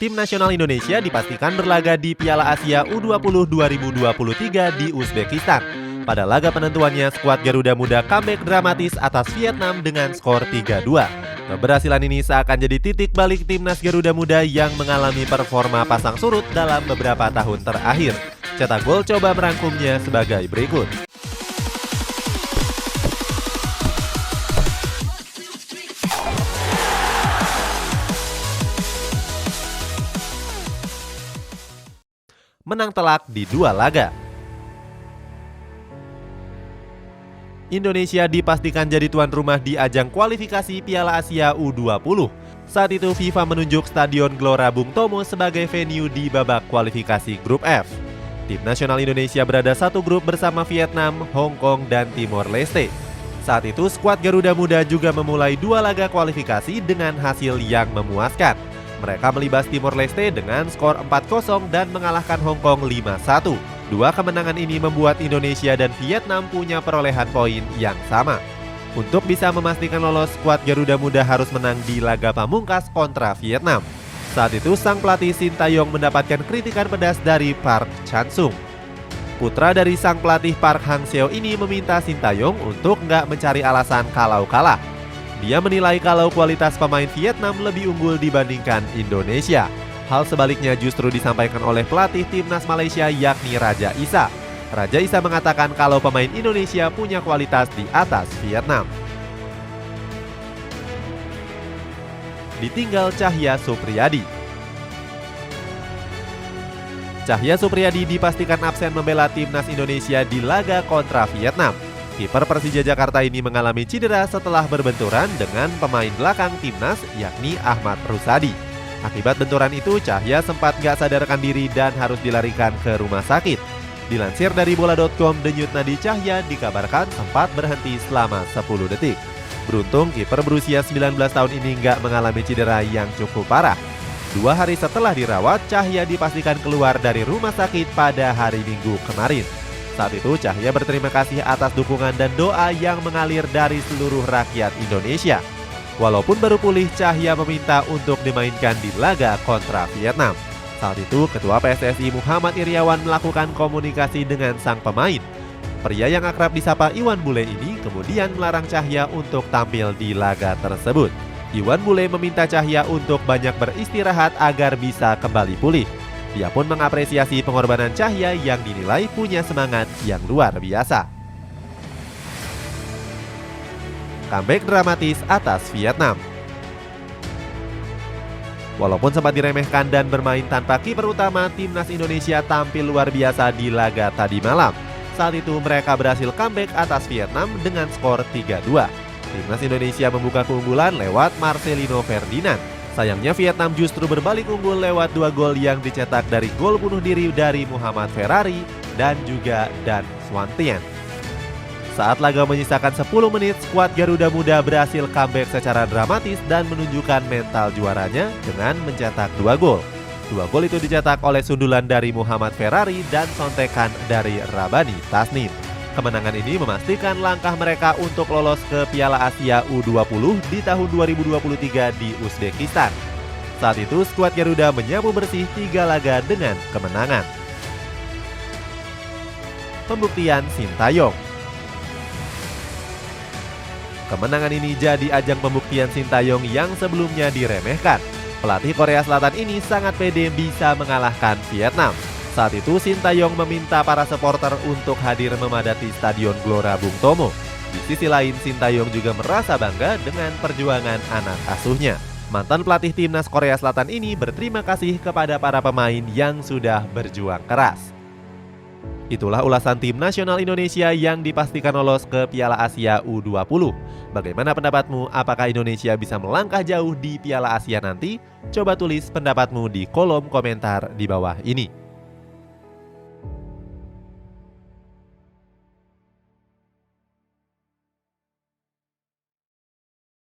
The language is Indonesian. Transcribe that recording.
Tim nasional Indonesia dipastikan berlaga di Piala Asia U20 2023 di Uzbekistan. Pada laga penentuannya, skuad Garuda Muda comeback dramatis atas Vietnam dengan skor 3-2. Keberhasilan ini seakan jadi titik balik timnas Garuda Muda yang mengalami performa pasang surut dalam beberapa tahun terakhir. Cetak Gol coba merangkumnya sebagai berikut. Menang telak di 2 laga. Indonesia dipastikan jadi tuan rumah di ajang kualifikasi Piala Asia U20. Saat itu FIFA menunjuk Stadion Gelora Bung Tomo sebagai venue di babak kualifikasi grup F. Tim nasional Indonesia berada satu grup bersama Vietnam, Hong Kong, dan Timor Leste. Saat itu skuad Garuda Muda juga memulai 2 laga kualifikasi dengan hasil yang memuaskan. Mereka melibas Timor Leste dengan skor 4-0 dan mengalahkan Hong Kong 5-1. 2 kemenangan ini membuat Indonesia dan Vietnam punya perolehan poin yang sama. Untuk bisa memastikan lolos, skuad Garuda Muda harus menang di laga pamungkas kontra Vietnam. Saat itu sang pelatih Sintayong mendapatkan kritikan pedas dari Park Chan-sung. Putra dari sang pelatih Park Hang-seo ini meminta Sintayong untuk nggak mencari alasan kalau kalah. Dia menilai kalau kualitas pemain Vietnam lebih unggul dibandingkan Indonesia. Hal sebaliknya justru disampaikan oleh pelatih timnas Malaysia yakni Raja Issa. Raja Issa mengatakan kalau pemain Indonesia punya kualitas di atas Vietnam. Ditinggal Cahya Supriyadi. Cahya Supriyadi dipastikan absen membela timnas Indonesia di laga kontra Vietnam. Kiper Persija Jakarta ini mengalami cedera setelah berbenturan dengan pemain belakang timnas yakni Ahmad Rusadi. Akibat benturan itu, Cahya sempat gak sadarkan diri dan harus dilarikan ke rumah sakit. Dilansir dari bola.com, denyut nadi Cahya dikabarkan sempat berhenti selama 10 detik. Beruntung kiper berusia 19 tahun ini gak mengalami cedera yang cukup parah. 2 hari setelah dirawat, Cahya dipastikan keluar dari rumah sakit pada hari Minggu kemarin. Saat itu Cahya berterima kasih atas dukungan dan doa yang mengalir dari seluruh rakyat Indonesia. Walaupun baru pulih, Cahya meminta untuk dimainkan di laga kontra Vietnam. Saat itu Ketua PSSI Muhammad Iryawan melakukan komunikasi dengan sang pemain. Pria yang akrab disapa Iwan Bule ini kemudian melarang Cahya untuk tampil di laga tersebut. Iwan Bule meminta Cahya untuk banyak beristirahat agar bisa kembali pulih. Dia pun mengapresiasi pengorbanan Cahya yang dinilai punya semangat yang luar biasa. Comeback dramatis atas Vietnam. Walaupun sempat diremehkan dan bermain tanpa kiper utama, timnas Indonesia tampil luar biasa di laga tadi malam. Saat itu mereka berhasil comeback atas Vietnam dengan skor 3-2. Timnas Indonesia membuka keunggulan lewat Marcelino Ferdinand. Sayangnya Vietnam justru berbalik unggul lewat 2 gol yang dicetak dari gol bunuh diri dari Muhammad Ferrari dan juga Dan Swantian. Saat laga menyisakan 10 menit, skuad Garuda Muda berhasil comeback secara dramatis dan menunjukkan mental juaranya dengan mencetak 2 gol. 2 gol itu dicetak oleh sundulan dari Muhammad Ferrari dan sontekan dari Rabani Tasnim. Kemenangan ini memastikan langkah mereka untuk lolos ke Piala Asia U20 di tahun 2023 di Uzbekistan. Saat itu skuad Garuda menyapu bersih 3 laga dengan kemenangan. Pembuktian Sintayong. Kemenangan ini jadi ajang pembuktian Sintayong yang sebelumnya diremehkan. Pelatih Korea Selatan ini sangat pede bisa mengalahkan Vietnam. Saat itu Sintayong meminta para supporter untuk hadir memadati Stadion Gelora Bung Tomo. Di sisi lain, Sintayong juga merasa bangga dengan perjuangan anak asuhnya. Mantan pelatih timnas Korea Selatan ini berterima kasih kepada para pemain yang sudah berjuang keras. Itulah ulasan tim nasional Indonesia yang dipastikan lolos ke Piala Asia U20. Bagaimana pendapatmu? Apakah Indonesia bisa melangkah jauh di Piala Asia nanti? Coba tulis pendapatmu di kolom komentar di bawah ini.